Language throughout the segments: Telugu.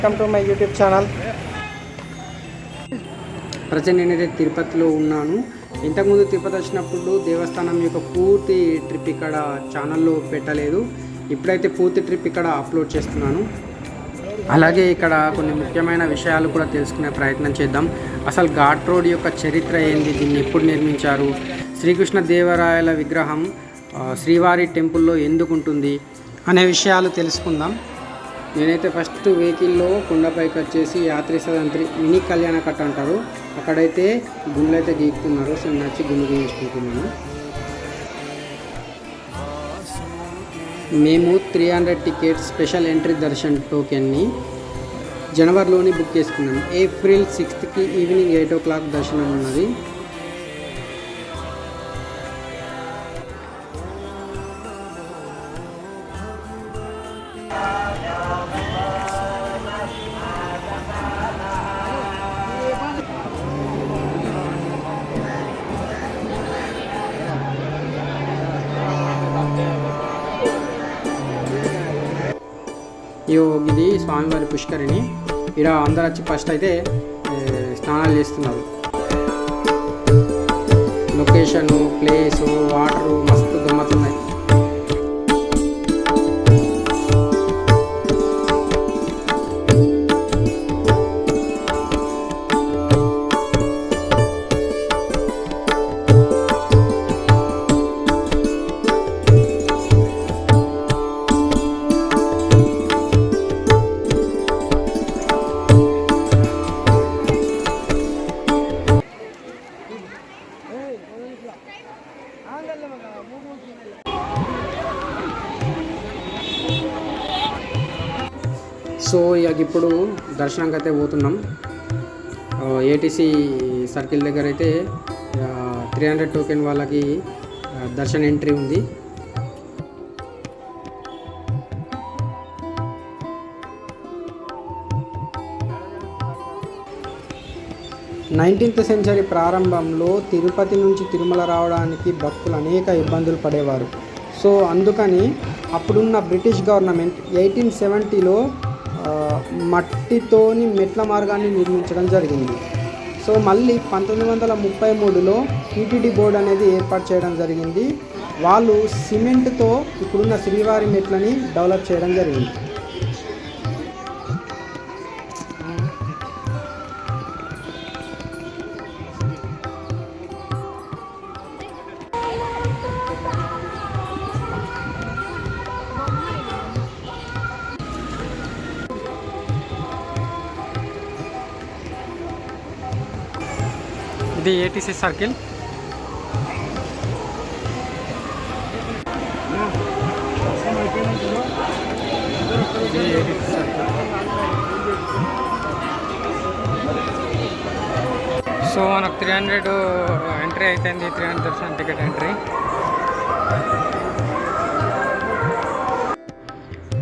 Welcome to my YouTube channel. Present నేనైతే తిరుపతిలో ఉన్నాను. ఇంతకుముందు తిరుపతి వచ్చినప్పుడు దేవస్థానం యొక్క పూర్తి ట్రిప్ ఇక్కడ ఛానల్లో పెట్టలేదు. ఇప్పుడైతే పూర్తి ట్రిప్ ఇక్కడ అప్లోడ్ చేస్తున్నాను. అలాగే ఇక్కడ కొన్ని ముఖ్యమైన విషయాలు కూడా తెలుసుకునే ప్రయత్నం చేద్దాం. అసలు ఘాట్ రోడ్ యొక్క చరిత్ర ఏంది, దీన్ని ఎప్పుడు నిర్మించారు, శ్రీకృష్ణ దేవరాయల విగ్రహం శ్రీవారి టెంపుల్లో ఎందుకు ఉంటుంది అనే విషయాలు తెలుసుకుందాం. నేనైతే ఫస్ట్ వెహికల్లో కొండపైకి వచ్చేసి యాత్రి సదంత్రి మినీ కళ్యాణ కట్ట అంటారు, అక్కడైతే గుండెలు అయితే గీకుతున్నారు. సో నచ్చి గుండు గీయించుకుంటున్నాను. మేము 300 టికెట్స్ స్పెషల్ ఎంట్రీ దర్శన్ టోకెన్ని జనవరిలోని బుక్ చేసుకున్నాము. ఏప్రిల్ 6కి ఈవినింగ్ 8 o'clock దర్శనం ఉన్నది. ఇది స్వామివారి పుష్కరిణి. ఇక్కడ అందరు వచ్చి ఫస్ట్ అయితే స్నానాలు చేస్తున్నారు. లొకేషను, ప్లేసు, వాటరు మస్తు గమ్మత్తున్నాయి. సో ఇప్పుడు దర్శనంకి అయితే పోతున్నాం. ఏటీసీ సర్కిల్ దగ్గర అయితే 300 టోకెన్ వాళ్ళకి దర్శన ఎంట్రీ ఉంది. నైన్టీన్త్ సెంచరీ ప్రారంభంలో తిరుపతి నుంచి తిరుమల రావడానికి భక్తులు అనేక ఇబ్బందులు పడేవారు. సో అందుకని అప్పుడున్న బ్రిటిష్ గవర్నమెంట్ 1870లో మట్టితోని మెట్ల మార్గాన్ని నిర్మించడం జరిగింది. సో మళ్ళీ 1933లో టీటీడీ బోర్డు అనేది ఏర్పాటు చేయడం జరిగింది. వాళ్ళు సిమెంట్తో ఇప్పుడున్న శ్రీవారి మెట్లని డెవలప్ చేయడం జరిగింది. ఇది ఏటీసీ సర్కిల్. సో మనకు 300 ఎంట్రీ అయిపోయింది. 300 దర్శనం ticket entry.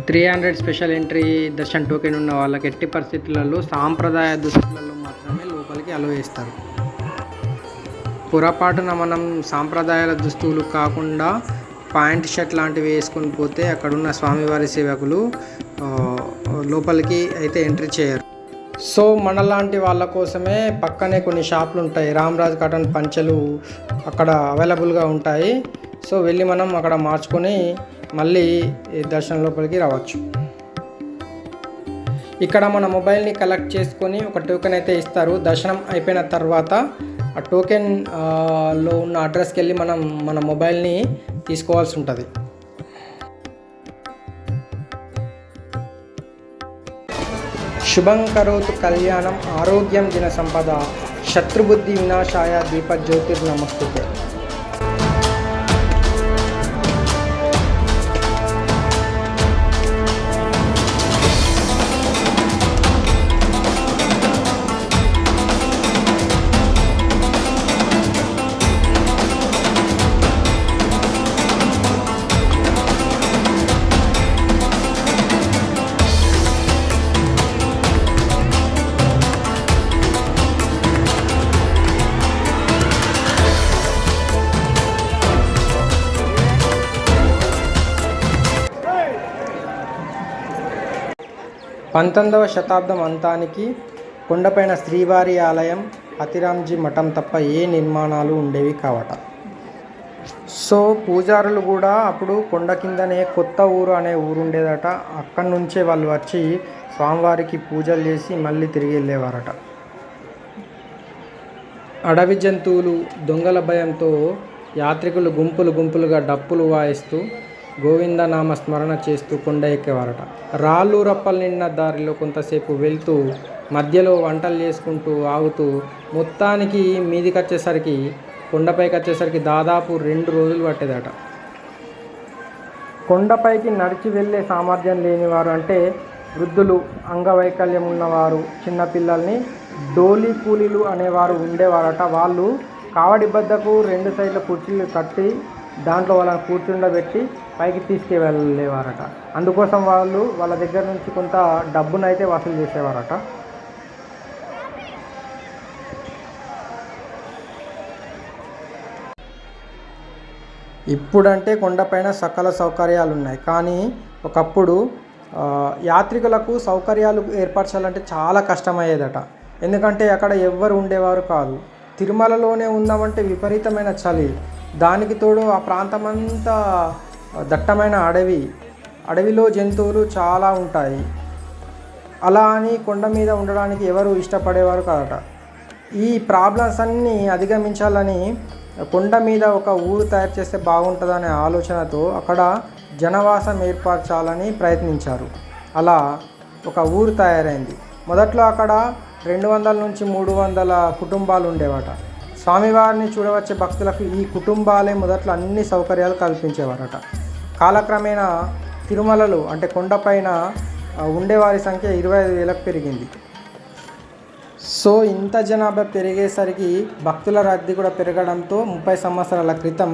300 special entry Darshan token ఉన్న వాళ్ళకి ఎట్టి పరిస్థితులలో సాంప్రదాయ దుస్తులలో మాత్రమే లోపలికి అలో చేస్తారు. పొరపాటున మనం సాంప్రదాయాల దుస్తులు కాకుండా ప్యాంట్ షర్ట్ లాంటివి వేసుకొని పోతే అక్కడున్న స్వామివారి సేవకులు లోపలికి అయితే ఎంట్రీ చేయరు. సో మనలాంటి వాళ్ళ కోసమే పక్కనే కొన్ని షాపులు ఉంటాయి. రామరాజ్ కాటన్ పంచెలు అక్కడ అవైలబుల్గా ఉంటాయి. సో వెళ్ళి మనం అక్కడ మార్చుకొని మళ్ళీ దర్శనం లోపలికి రావచ్చు. ఇక్కడ మన మొబైల్ని కలెక్ట్ చేసుకొని ఒక టోకెన్ అయితే ఇస్తారు. దర్శనం అయిపోయిన తర్వాత ఆ టోకెన్ లో ఉన్న అడ్రస్కి వెళ్ళి మనం మన మొబైల్ని తీసుకోవాల్సి ఉంటుంది. శుభం కరోతు కళ్యాణం ఆరోగ్యం జన సంపద శత్రుబుద్ధి వినాశాయ దీపజ్యోతిర్నమస్తుతే. 19వ శతాబ్దం అంతానికి కొండపైన శ్రీవారి ఆలయం, అతిరాంజీ మఠం తప్ప ఏ నిర్మాణాలు ఉండేవి కావట. సో పూజారులు కూడా అప్పుడు కొండ కిందనే కొత్త ఊరు అనే ఊరు ఉండేదట. అక్కడి నుంచే వాళ్ళు వచ్చి స్వామివారికి పూజలు చేసి మళ్ళీ తిరిగి వెళ్ళేవారట. అడవి జంతువులు, దొంగల భయంతో యాత్రికులు గుంపులు గుంపులుగా డప్పులు వాయిస్తూ గోవిందనామ స్మరణ చేస్తూ కొండ ఎక్కేవారట. రాళ్ళు రప్పలు నిన్న దారిలో కొంతసేపు వెళ్తూ మధ్యలో వంటలు చేసుకుంటూ ఆగుతూ మొత్తానికి మీదికి వచ్చేసరికి, కొండపైకి వచ్చేసరికి దాదాపు 2 రోజులు పట్టేదట. కొండపైకి నడిచి వెళ్ళే సామర్థ్యం లేనివారు అంటే వృద్ధులు, అంగవైకల్యం ఉన్నవారు, చిన్నపిల్లల్ని డోలీ కూలీలు అనేవారు ఉండేవారట. వాళ్ళు కావడి బద్దకు 2 సైడ్ల కుర్చీలు కట్టి దాంట్లో వాళ్ళని కూర్చుండబెట్టి పైకి తీసుకువెళ్ళేవారట. అందుకోసం వాళ్ళు వాళ్ళ దగ్గర నుంచి కొంత డబ్బునైతే వసూలు చేసేవారట. ఇప్పుడంటే కొండపైన సకల సౌకర్యాలు ఉన్నాయి, కానీ ఒకప్పుడు యాత్రికులకు సౌకర్యాలు ఏర్పరచాలంటే చాలా కష్టమయ్యేదట. ఎందుకంటే అక్కడ ఎవ్వరు ఉండేవారు కాదు. తిరుమలలోనే ఉన్నామంటే విపరీతమైన చలి, దానికి తోడు ఆ ప్రాంతమంతా దట్టమైన అడవిలో జంతువులు చాలా ఉంటాయి. అలా అని కొండ మీద ఉండడానికి ఎవరు ఇష్టపడేవారు కాదట. ఈ ప్రాబ్లమ్స్ అన్నీ అధిగమించాలని కొండ మీద ఒక ఊరు తయారు చేస్తే బాగుంటుందనే ఆలోచనతో అక్కడ జనవాసం ఏర్పరచాలని ప్రయత్నించారు. అలా ఒక ఊరు తయారైంది. మొదట్లో అక్కడ 200 నుంచి 300 కుటుంబాలు ఉండేవట. స్వామివారిని చూడవచ్చే భక్తులకు ఈ కుటుంబాలే మొదట్లో అన్ని సౌకర్యాలు కల్పించేవారట. కాలక్రమేణా తిరుమలలో అంటే కొండపైన ఉండేవారి సంఖ్య 25,000కు పెరిగింది. సో ఇంత జనాభా పెరిగేసరికి భక్తుల రద్దీ కూడా పెరగడంతో 30 సంవత్సరాల క్రితం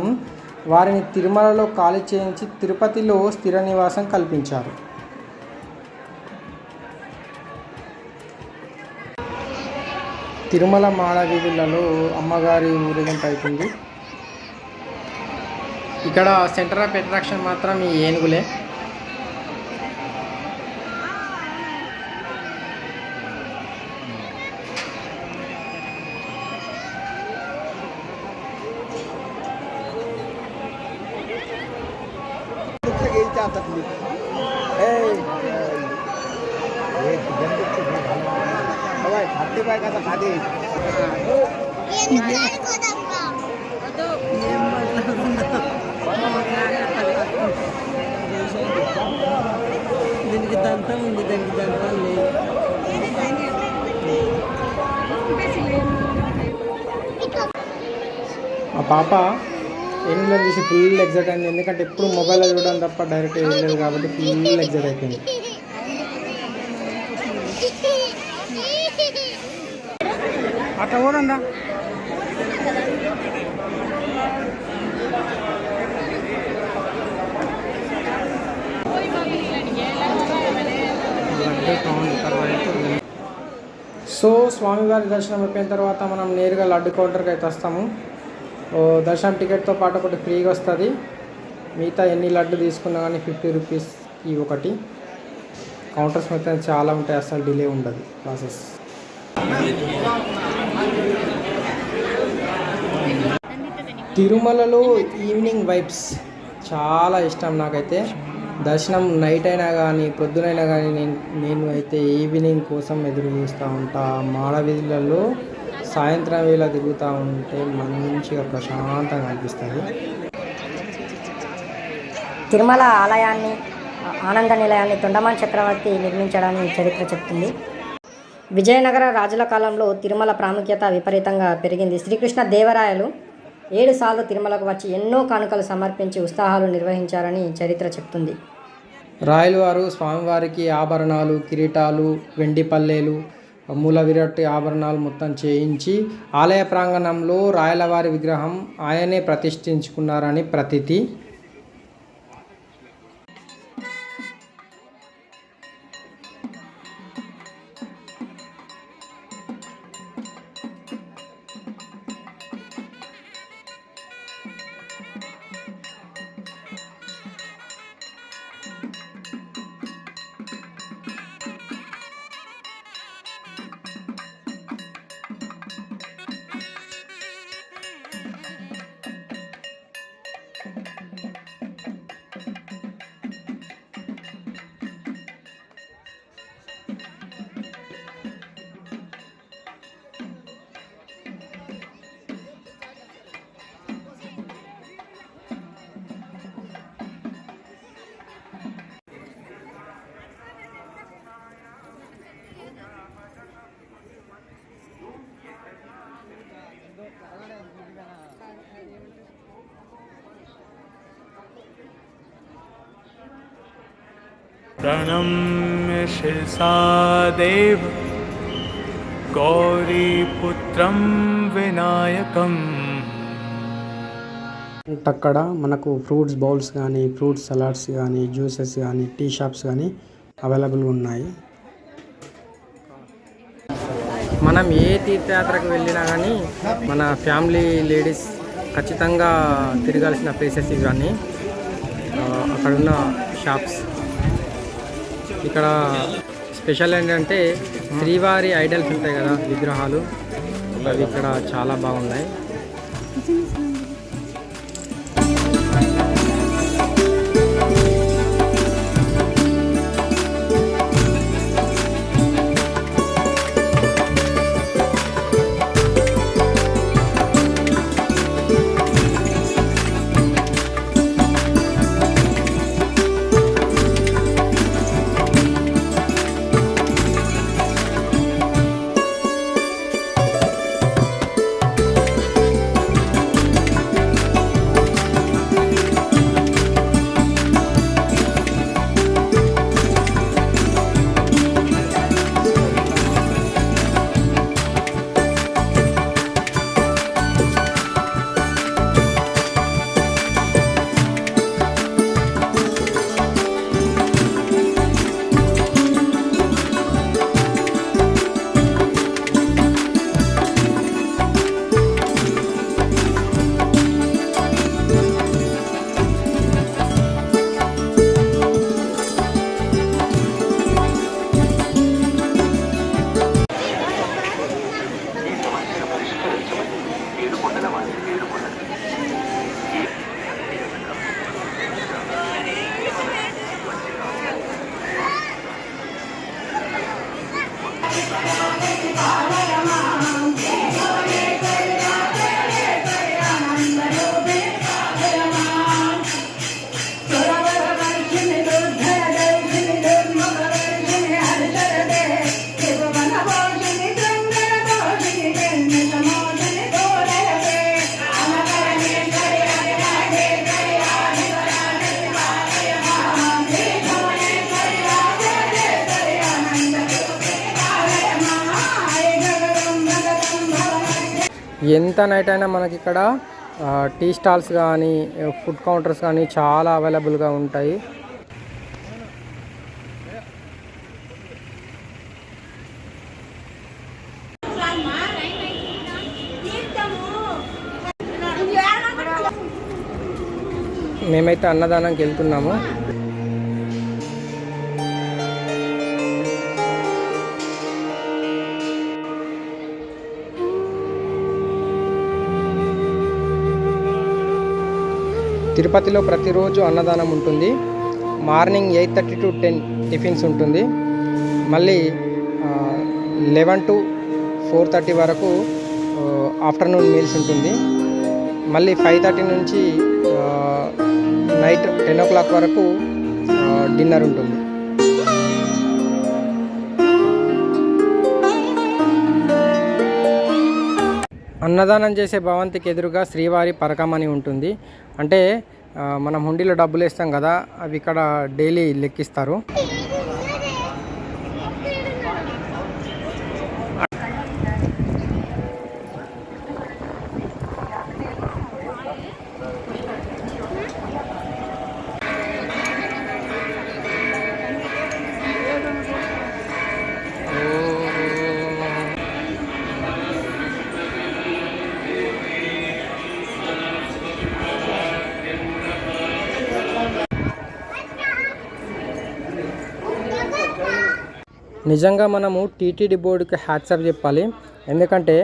వారిని తిరుమలలో ఖాళీ చేయించి తిరుపతిలో స్థిర నివాసం కల్పించారు. తిరుమల మాడ వీధులలో అమ్మగారి ఊరేగింపు అవుతుంది. ఇక్కడ సెంటర్ ఆఫ్ అట్రాక్షన్ మాత్రం ఈ ఏనుగులే. దీనికి దంతం ఉంది, దానికి దంతం లేదు. మా పాప ఏనుగులను చూసి ఫుల్ ఎగ్జైట్ అయింది. ఎందుకంటే ఎప్పుడు మొబైల్లో చూడడం తప్ప డైరెక్ట్ వెళ్ళలేదు కాబట్టి ఫుల్ ఎగ్జైట్ అయిపోయింది. అట్లా ఊరందా సో స్వామివారి దర్శనం అయిపోయిన తర్వాత మనం నేరుగా లడ్డు కౌంటర్కి అయితే వస్తాము. దర్శనం టికెట్తో పాటు ఒకటి ఫ్రీగా వస్తుంది. మిగతా ఎన్ని లడ్డు తీసుకున్నా కానీ 50 రూపీస్కి ఒకటి. కౌంటర్స్ మొత్తం చాలా ఉంటాయి, అసలు డిలే ఉండదు ప్రాసెస్. తిరుమలలో ఈవినింగ్ వైబ్స్ చాలా ఇష్టం నాకైతే. దర్శనం నైట్ అయినా కానీ పొద్దునైనా కానీ నేను అయితే ఈవినింగ్ కోసం ఎదురు చూస్తూ ఉంటా. మాడ వీధులలో సాయంత్రం వేళ తిరుగుతూ ఉంటే మంచిగా ప్రశాంతంగా అనిపిస్తుంది. తిరుమల ఆలయాన్ని, ఆనంద నిలయాన్ని తొండమాన్ చక్రవర్తి నిర్మించడాన్ని చరిత్ర చెప్తుంది. విజయనగర రాజుల కాలంలో తిరుమల ప్రాముఖ్యత విపరీతంగా పెరిగింది. శ్రీకృష్ణ దేవరాయలు 7 సార్లు తిరుమలకు వచ్చి ఎన్నో కానుకలు సమర్పించి ఉత్సవాలు నిర్వహించారని చరిత్ర చెప్తుంది. రాయలు వారు స్వామివారికి ఆభరణాలు, కిరీటాలు, వెండి పల్లేలు, మూల విరాట్ ఆభరణాలు మొత్తం చేయించి ఆలయ ప్రాంగణంలో రాయలవారి విగ్రహం ఆయనే ప్రతిష్ఠించుకున్నారని ప్రతీతి. प्रणम्य शिरसा देव गौरीपुत्रं विनायकम्। అక్కడ మనకు ఫ్రూట్స్ బౌల్స్ కానీ ఫ్రూట్ సలాడ్స్ కానీ జ్యూసెస్ కానీ టీ షాప్స్ కానీ అవైలబుల్గా ఉన్నాయి. మనం ఏ తీర్థయాత్రకు వెళ్ళినా కానీ మన ఫ్యామిలీ లేడీస్ ఖచ్చితంగా తిరగాల్సిన ప్లేసెస్ ఇవన్నీ. అక్కడున్న షాప్స్ ఇక్కడ స్పెషల్ ఏంటంటే శ్రీవారి ఐడల్స్ ఉంటాయి కదా, విగ్రహాలు, అవి ఇక్కడ చాలా బాగున్నాయి. ఎంత నైట్ అయినా మనకి ఇక్కడ టీ స్టాల్స్ కానీ ఫుడ్ కౌంటర్స్ కానీ చాలా అవైలబుల్గా ఉంటాయి. మేమైతే అన్నదానంకి వెళ్తున్నాము. తిరుపతిలో ప్రతిరోజు అన్నదానం ఉంటుంది. మార్నింగ్ 8:30 to 10 టిఫిన్స్ ఉంటుంది. మళ్ళీ 11 to 4:30 వరకు ఆఫ్టర్నూన్ మీల్స్ ఉంటుంది. మళ్ళీ 5:30 నుంచి నైట్ 10 o'clock వరకు డిన్నర్ ఉంటుంది. అన్నదానం చేసే భవంతికి ఎదురుగా శ్రీవారి పరకమని ఉంటుంది. అంటే మనం హుండీలో డబ్బులు వేస్తాం కదా, అవి ఇక్కడ డైలీ లెక్కిస్తారు. నిజంగా మనము టీటీడీ బోర్డుకి హ్యాట్సాప్ చెప్పాలి. ఎందుకంటే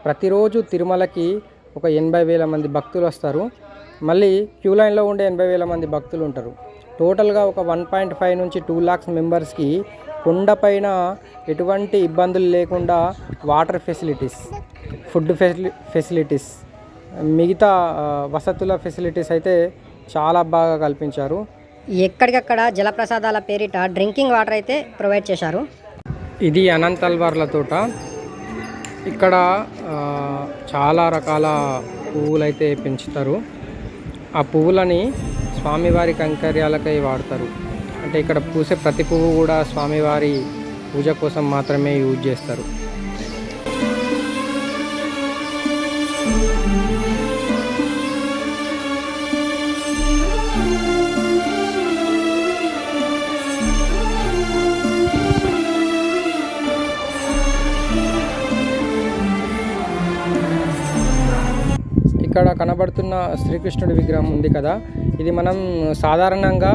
ప్రతిరోజు తిరుమలకి ఒక 80,000 మంది భక్తులు వస్తారు. మళ్ళీ క్యూ లైన్లో ఉండే 80,000 మంది భక్తులు ఉంటారు. టోటల్గా ఒక 1.5 నుంచి 2 lakhs మెంబర్స్కి కొండపైన ఎటువంటి ఇబ్బందులు లేకుండా వాటర్ ఫెసిలిటీస్, ఫుడ్ ఫెసిలిటీస్, మిగతా వసతుల ఫెసిలిటీస్ అయితే చాలా బాగా కల్పించారు. ఎక్కడికక్కడ జలప్రసాదాల పేరిట డ్రింకింగ్ వాటర్ అయితే ప్రొవైడ్ చేశారు. ఇది అనంతల్వార్ల తోట. ఇక్కడ చాలా రకాల పువ్వులు అయితే పెంచుతారు. ఆ పువ్వులని స్వామివారి కైంకర్యాలకై వాడతారు. అంటే ఇక్కడ పూసే ప్రతి పువ్వు కూడా స్వామివారి పూజ కోసం మాత్రమే యూజ్ చేస్తారు. ఇక్కడ కనబడుతున్న శ్రీకృష్ణుడి విగ్రహం ఉంది కదా, ఇది మనం సాధారణంగా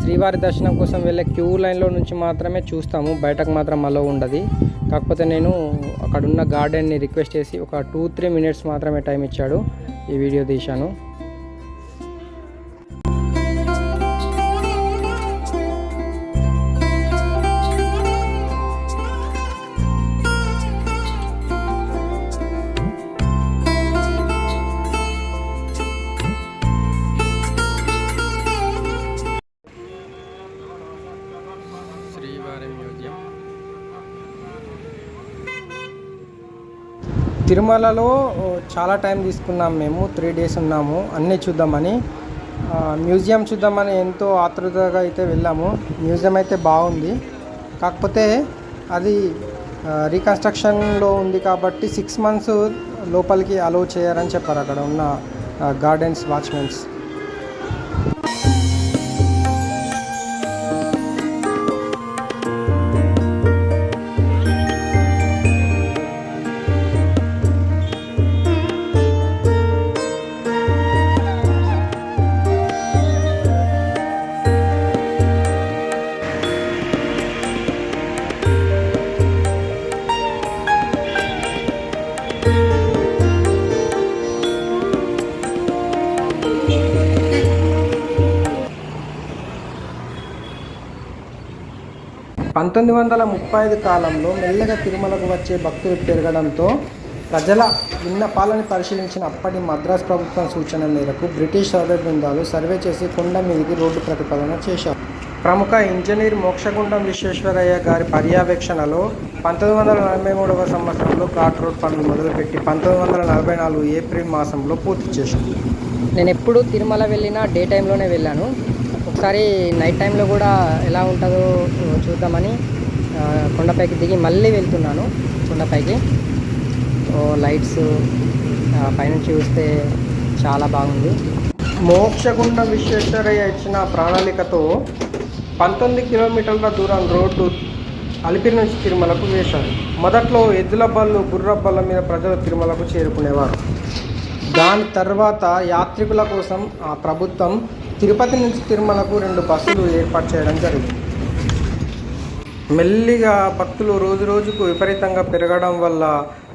శ్రీవారి దర్శనం కోసం వెళ్ళే క్యూ లైన్లో నుంచి మాత్రమే చూస్తాము, బయటకు మాత్రం అలో ఉండదు. కాకపోతే నేను అక్కడున్న గార్డెన్ని రిక్వెస్ట్ చేసి ఒక 2-3 మినిట్స్ మాత్రమే టైం ఇచ్చాడు, ఈ వీడియో తీశాను. శ్రీవారి మ్యూజియం తిరుమలలో చాలా టైం తీసుకున్నాం. మేము 3 డేస్ ఉన్నాము, అన్నీ చూద్దామని, మ్యూజియం చూద్దామని ఎంతో ఆతృతగా అయితే వెళ్ళాము. మ్యూజియం అయితే బాగుంది, కాకపోతే అది రీకన్స్ట్రక్షన్లో ఉంది కాబట్టి 6 months లోపలికి అలో చేయరని చెప్పారు అక్కడ ఉన్న గార్డెన్స్ వాచ్మెన్స్. పంతొమ్మిది 1935 కాలంలో మెల్లగా తిరుమలకు వచ్చే భక్తులు పెరగడంతో ప్రజల విన్నపాలను పరిశీలించిన అప్పటి మద్రాస్ ప్రభుత్వం సూచన మేరకు బ్రిటిష్ సర్వే బృందాలు సర్వే చేసి కొండ మీదికి రోడ్డు ప్రతిపాదన చేశారు. ప్రముఖ ఇంజనీర్ మోక్షగుండం విశ్వేశ్వరయ్య గారి పర్యవేక్షణలో 1943 సంవత్సరంలో ఘాట్ రోడ్ పనులు మొదలుపెట్టి 1944 ఏప్రిల్ మాసంలో పూర్తి చేశారు. నేను ఎప్పుడు తిరుమల వెళ్ళినా డే టైంలోనే వెళ్ళాను. ఒకసారి నైట్ టైంలో కూడా ఎలా ఉంటుందో చూద్దామని కొండపైకి దిగి మళ్ళీ వెళ్తున్నాను కొండపైకి. లైట్స్ పైనుంచి చూస్తే చాలా బాగుంది. మోక్షగుండం విశ్వేశ్వరయ్య ఇచ్చిన ప్రణాళికతో 19 కిలోమీటర్ల దూరం రోడ్డు అలిపిరి నుంచి తిరుమలకు వేశారు. మొదట్లో ఎద్దుల బళ్ళు, గుర్రబళ్ళ మీద ప్రజలు తిరుమలకు చేరుకునేవారు. దాని తర్వాత యాత్రికుల కోసం ఆ ప్రభుత్వం తిరుపతి నుంచి తిరుమలకు 2 బస్సులు ఏర్పాటు చేయడం జరిగింది. మెల్లిగా భక్తులు రోజుకు విపరీతంగా పెరగడం వల్ల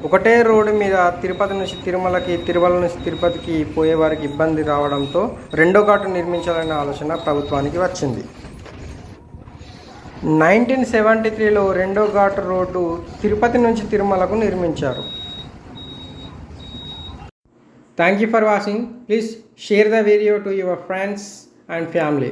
ఒకటే రోడ్డు మీద తిరుపతి నుంచి తిరుమలకి, తిరుమల నుంచి తిరుపతికి పోయే వారికి ఇబ్బంది రావడంతో 2వ ఘాటు నిర్మించాలనే ఆలోచన ప్రభుత్వానికి వచ్చింది. 1973లో 2వ ఘాటు రోడ్డు తిరుపతి నుంచి తిరుమలకు నిర్మించారు. Thank you for watching. Please share the video to your friends and family.